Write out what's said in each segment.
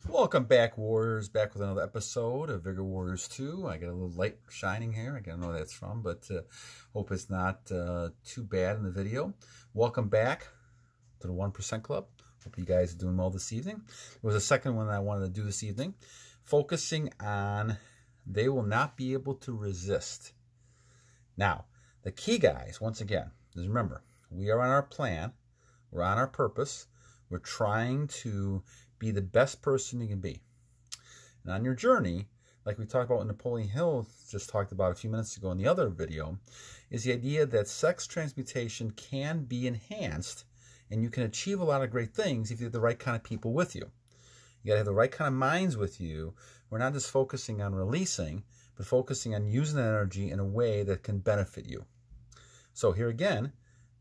Welcome back, Warriors. Back with another episode of Vigor Warriors 2. I got a little light shining here. I don't know where that's from, but hope it's not too bad in the video. Welcome back to the 1% Club. Hope you guys are doing well this evening. There was a second one I wanted to do this evening, focusing on they will not be able to resist. Now, the key, guys, once again, is remember, we are on our plan. We're on our purpose. We're trying to be the best person you can be. And on your journey, like we talked about what Napoleon Hill just talked about a few minutes ago in the other video, is the idea that sex transmutation can be enhanced and you can achieve a lot of great things if you have the right kind of people with you. You got to have the right kind of minds with you. We're not just focusing on releasing, but focusing on using that energy in a way that can benefit you. So here again,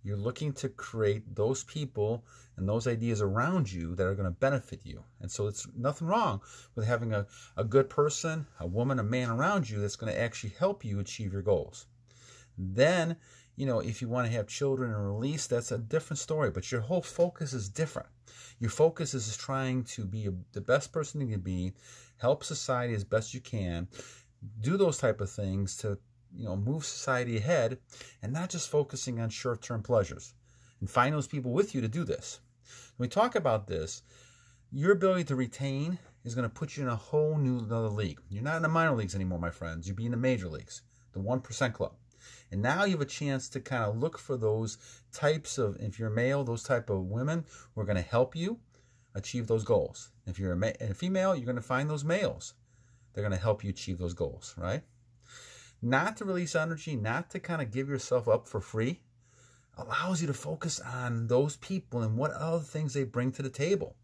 you're looking to create those people and those ideas around you that are going to benefit you. And so it's nothing wrong with having a good person, a woman, a man around you that's going to actually help you achieve your goals. Then, you know, if you want to have children and release, that's a different story. But your whole focus is different. Your focus is trying to be the best person you can be, help society as best you can, do those type of things to move society ahead, and not just focusing on short-term pleasures. And find those people with you to do this. When we talk about this, your ability to retain is going to put you in a whole new another league. You're not in the minor leagues anymore, my friends. You'll be in the major leagues, the 1% Club. And now you have a chance to kind of look for those types of, if you're a male, those type of women who are going to help you achieve those goals. If you're a female, you're going to find those males. They're going to help you achieve those goals, right? Not to release energy, not to kind of give yourself up for free, allows you to focus on those people and what other things they bring to the table.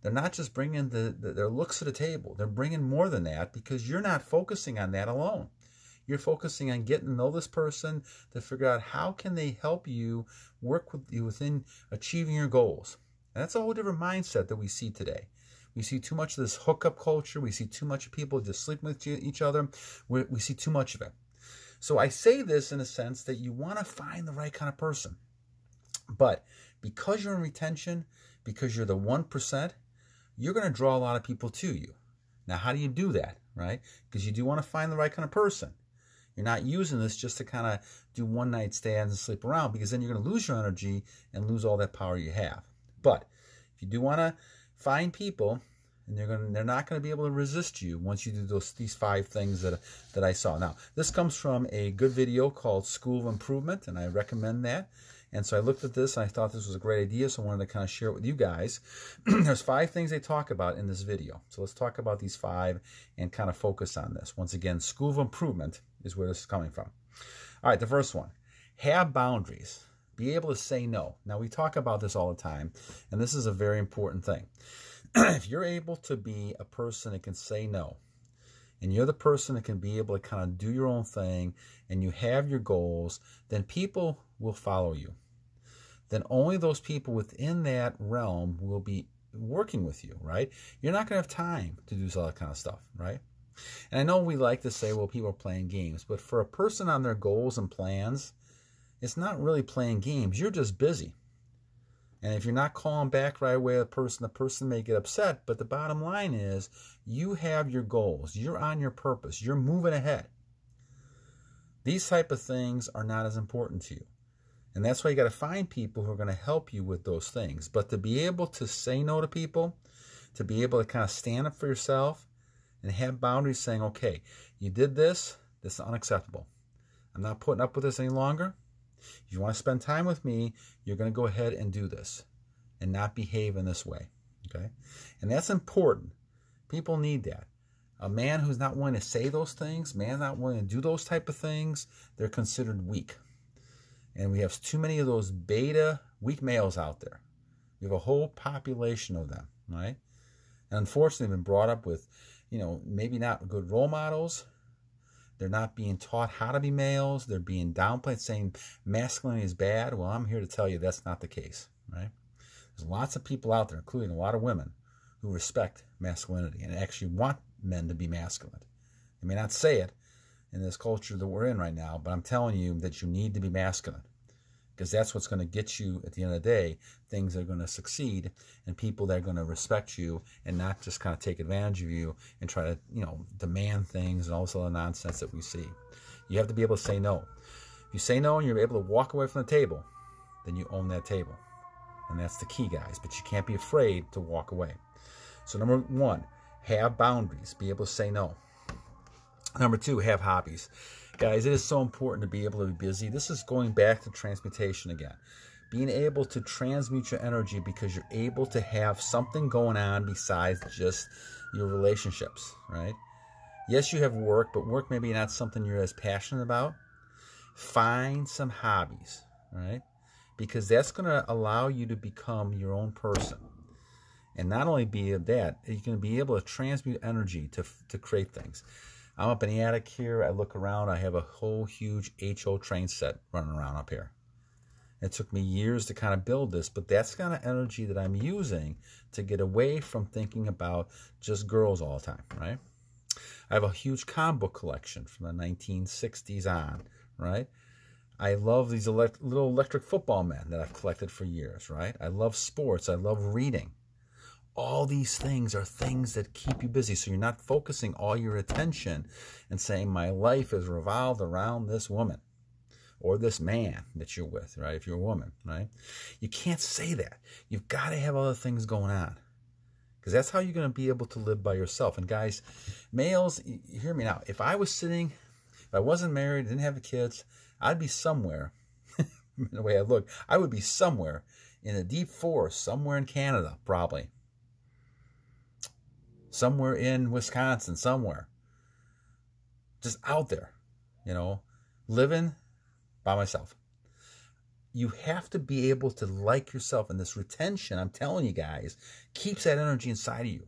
They're not just bringing their looks to the table. They're bringing more than that because you're not focusing on that alone. You're focusing on getting to know this person to figure out how can they help you work with you within achieving your goals. And that's a whole different mindset that we see today. We see too much of this hookup culture. We see too much of people just sleeping with each other. We see too much of it. So I say this in a sense that you want to find the right kind of person. But because you're in retention, because you're the 1%, you're going to draw a lot of people to you. Now, how do you do that, right? Because you do want to find the right kind of person. You're not using this just to kind of do one-night stands and sleep around, because then you're going to lose your energy and lose all that power you have. But if you do want to find people, and they're not going to be able to resist you once you do these 5 things that I saw. Now, this comes from a good video called School of Improvement, and I recommend that. And so I looked at this, and I thought this was a great idea, so I wanted to kind of share it with you guys. There's 5 things they talk about in this video. So let's talk about these 5 and kind of focus on this. Once again, School of Improvement is where this is coming from. All right, the first one, have boundaries. Be able to say no. Now, we talk about this all the time, and this is a very important thing. If you're able to be a person that can say no, and you're the person that can be able to kind of do your own thing, and you have your goals, then people will follow you. Then only those people within that realm will be working with you, right? You're not going to have time to do all that kind of stuff, right? And I know we like to say, well, people are playing games, but for a person on their goals and plans, it's not really playing games. You're just busy. And if you're not calling back right away the person may get upset. But the bottom line is you have your goals. You're on your purpose. You're moving ahead. These type of things are not as important to you. And that's why you got to find people who are going to help you with those things. But to be able to say no to people, to be able to kind of stand up for yourself and have boundaries saying, okay, you did this. This is unacceptable. I'm not putting up with this any longer. If you want to spend time with me, you're going to go ahead and do this and not behave in this way, okay? And that's important. People need that. A man who's not willing to say those things, man not willing to do those type of things, they're considered weak. And we have too many of those beta, weak males out there. We have a whole population of them, right? And unfortunately, they've been brought up with, maybe not good role models. They're not being taught how to be males. They're being downplayed, saying masculinity is bad. Well, I'm here to tell you that's not the case, right? There's lots of people out there, including a lot of women, who respect masculinity and actually want men to be masculine. They may not say it in this culture that we're in right now, but I'm telling you that you need to be masculine. because that's what's going to get you at the end of the day, things that are going to succeed and people that are going to respect you and not just kind of take advantage of you and try to, demand things and all this other nonsense that we see. You have to be able to say no. If you say no and you're able to walk away from the table, then you own that table. And that's the key, guys. But you can't be afraid to walk away. So number one, have boundaries. Be able to say no. Number two, have hobbies. Guys, it is so important to be able to be busy. This is going back to transmutation again. Being able to transmute your energy because you're able to have something going on besides just your relationships, right? Yes, you have work, but work maybe not something you're as passionate about. Find some hobbies, right? Because that's going to allow you to become your own person. And not only be that, you're going to be able to transmute energy to create things. I'm up in the attic here. I look around. I have a whole huge HO train set running around up here. It took me years to kind of build this, but that's kind of energy that I'm using to get away from thinking about just girls all the time, right? I have a huge comic book collection from the 1960s on, right? I love these little electric football men that I've collected for years, right? I love sports. I love reading. All these things are things that keep you busy, so you're not focusing all your attention and saying, my life is revolved around this woman or this man that you're with, right? If you're a woman, right? You can't say that. You've got to have other things going on because that's how you're going to be able to live by yourself. And guys, males, you hear me now. If I wasn't married, didn't have kids, I'd be somewhere, the way I look, I would be somewhere in the deep forest, somewhere in Canada, probably. Somewhere in Wisconsin, somewhere. Just out there, living by myself. You have to be able to like yourself, and this retention, I'm telling you guys, keeps that energy inside of you.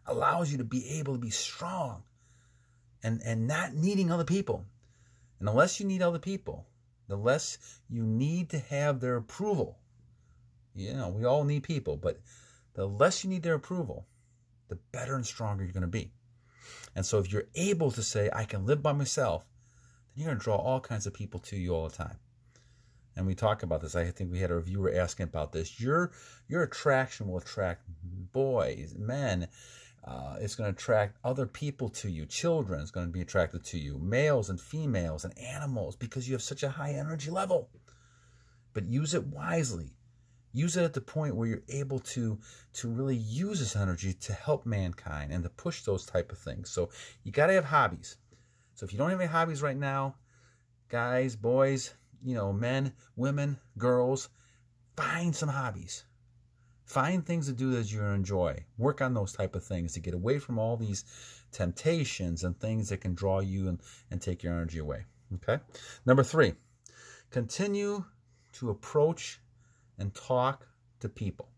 Allows you to be able to be strong and not needing other people. And the less you need other people, the less you need to have their approval. We all need people, but the less you need their approval, the better and stronger you're going to be. And so if you're able to say, I can live by myself, then you're going to draw all kinds of people to you all the time. And we talk about this. I think we had a viewer asking about this. Your attraction will attract boys, men. It's going to attract other people to you. Children is going to be attracted to you. Males and females and animals, because you have such a high energy level. But use it wisely. Use it at the point where you're able to really use this energy to help mankind and to push those type of things. So you got to have hobbies. So if you don't have any hobbies right now, guys, boys, men, women, girls, find some hobbies. Find things to do that you enjoy. Work on those type of things to get away from all these temptations and things that can draw you and take your energy away. Okay? Number 3, continue to approach and talk to people.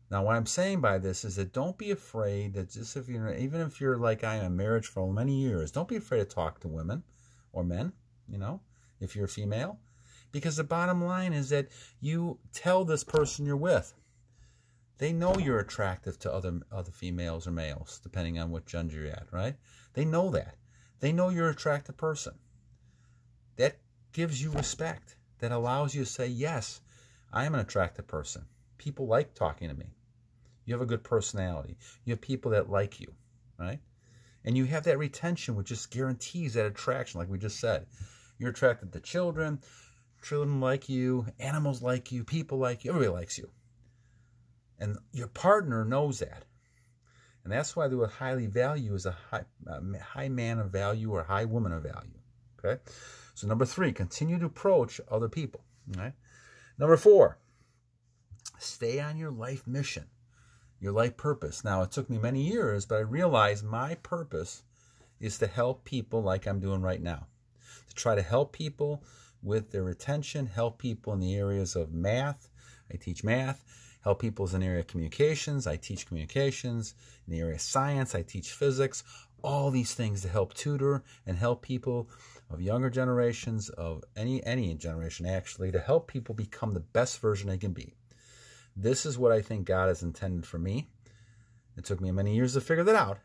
Now, what I'm saying by this is that don't be afraid that even if you're like I am in marriage for many years, don't be afraid to talk to women or men, if you're a female. Because the bottom line is that you tell this person you're with. They know you're attractive to other females or males, depending on what gender you're at, right? They know that. They know you're an attractive person. That gives you respect. That allows you to say, yes, I am an attractive person. People like talking to me. You have a good personality. You have people that like you, right? And you have that retention, which just guarantees that attraction, like we just said. You're attracted to children. Children like you. Animals like you. People like you. Everybody likes you. And your partner knows that. And that's why the word highly value is a high man of value or high woman of value. Okay? So number 3, continue to approach other people. All right? Number 4, stay on your life mission, your life purpose. Now, it took me many years, but I realized my purpose is to help people like I'm doing right now. To try to help people with their retention, help people in the areas of math. I teach math. Help people in the area of communications. I teach communications. In the area of science, I teach physics. All these things to help tutor and help people of younger generations, of any generation actually, to help people become the best version they can be. This is what I think God has intended for me. It took me many years to figure that out,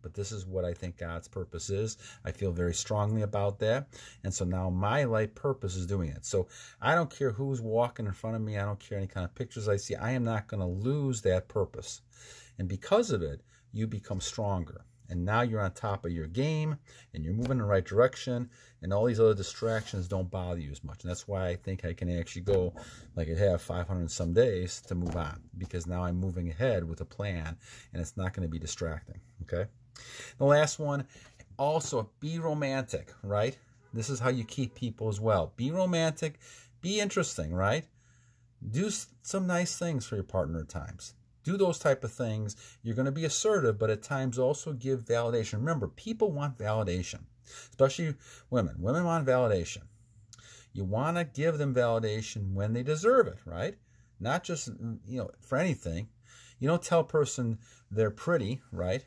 But this is what I think God's purpose is. I feel very strongly about that. And so now my life purpose is doing it. So I don't care who's walking in front of me. I don't care any kind of pictures I see. I am not going to lose that purpose. And because of it, you become stronger. And now you're on top of your game, and you're moving in the right direction, and all these other distractions don't bother you as much. And that's why I think I can actually go, like I have 500 and some days to move on, because now I'm moving ahead with a plan, and it's not going to be distracting, okay? The last one, also be romantic, right? This is how you keep people as well. Be romantic, be interesting, right? Do some nice things for your partner at times. Do those type of things. You're going to be assertive, but at times also give validation. Remember, people want validation, especially women. Women want validation. You want to give them validation when they deserve it, right? Not just, for anything. You don't tell a person they're pretty, right?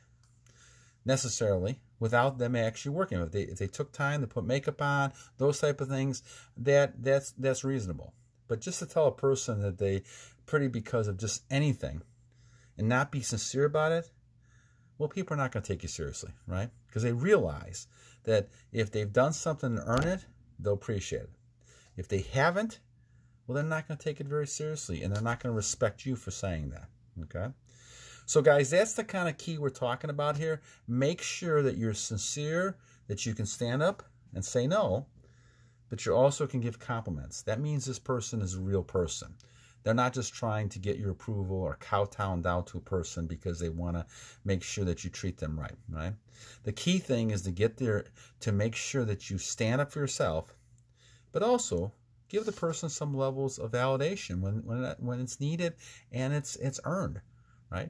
Necessarily, without them actually working. If they took time to put makeup on, those type of things, that's reasonable. But just to tell a person that they're pretty because of just anything, and not be sincere about it, well, people are not going to take you seriously, right? Because they realize that if they've done something to earn it, they'll appreciate it. If they haven't, well, they're not going to take it very seriously, and they're not going to respect you for saying that, okay? So, guys, that's the kind of key we're talking about here. Make sure that you're sincere, that you can stand up and say no, but you also can give compliments. That means this person is a real person. They're not just trying to get your approval or kowtow down to a person because they want to make sure that you treat them right, right? The key thing is to get there, to make sure that you stand up for yourself, but also give the person some levels of validation when it's needed and it's earned, right?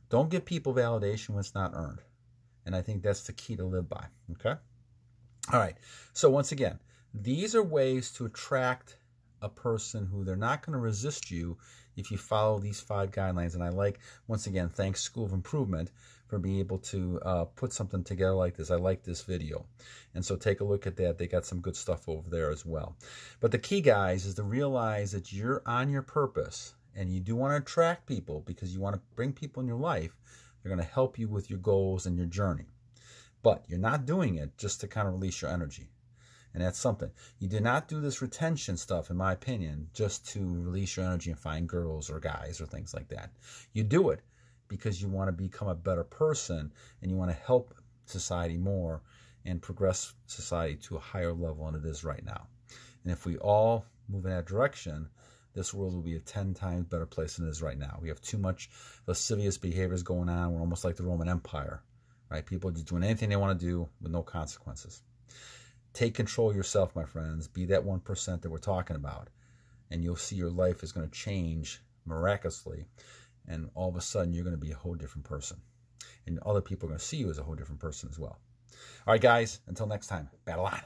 Don't give people validation when it's not earned. And I think that's the key to live by, okay? All right, so once again, these are ways to attract a person who they're not going to resist you if you follow these 5 guidelines. And I like, once again, thanks School of Improvement for being able to put something together like this. I like this video. And so take a look at that. They got some good stuff over there as well. But the key, guys, is to realize that you're on your purpose, and you do want to attract people because you want to bring people in your life. They're going to help you with your goals and your journey. But you're not doing it just to kind of release your energy. And that's something. You do not do this retention stuff, in my opinion, just to release your energy and find girls or guys or things like that. You do it because you want to become a better person, and you want to help society more and progress society to a higher level than it is right now. And if we all move in that direction, this world will be a 10 times better place than it is right now. We have too much lascivious behaviors going on. We're almost like the Roman Empire, right? People just doing anything they want to do with no consequences. Take control of yourself, my friends. Be that 1% that we're talking about. And you'll see your life is going to change miraculously. And all of a sudden, you're going to be a whole different person. And other people are going to see you as a whole different person as well. All right, guys. Until next time, battle on.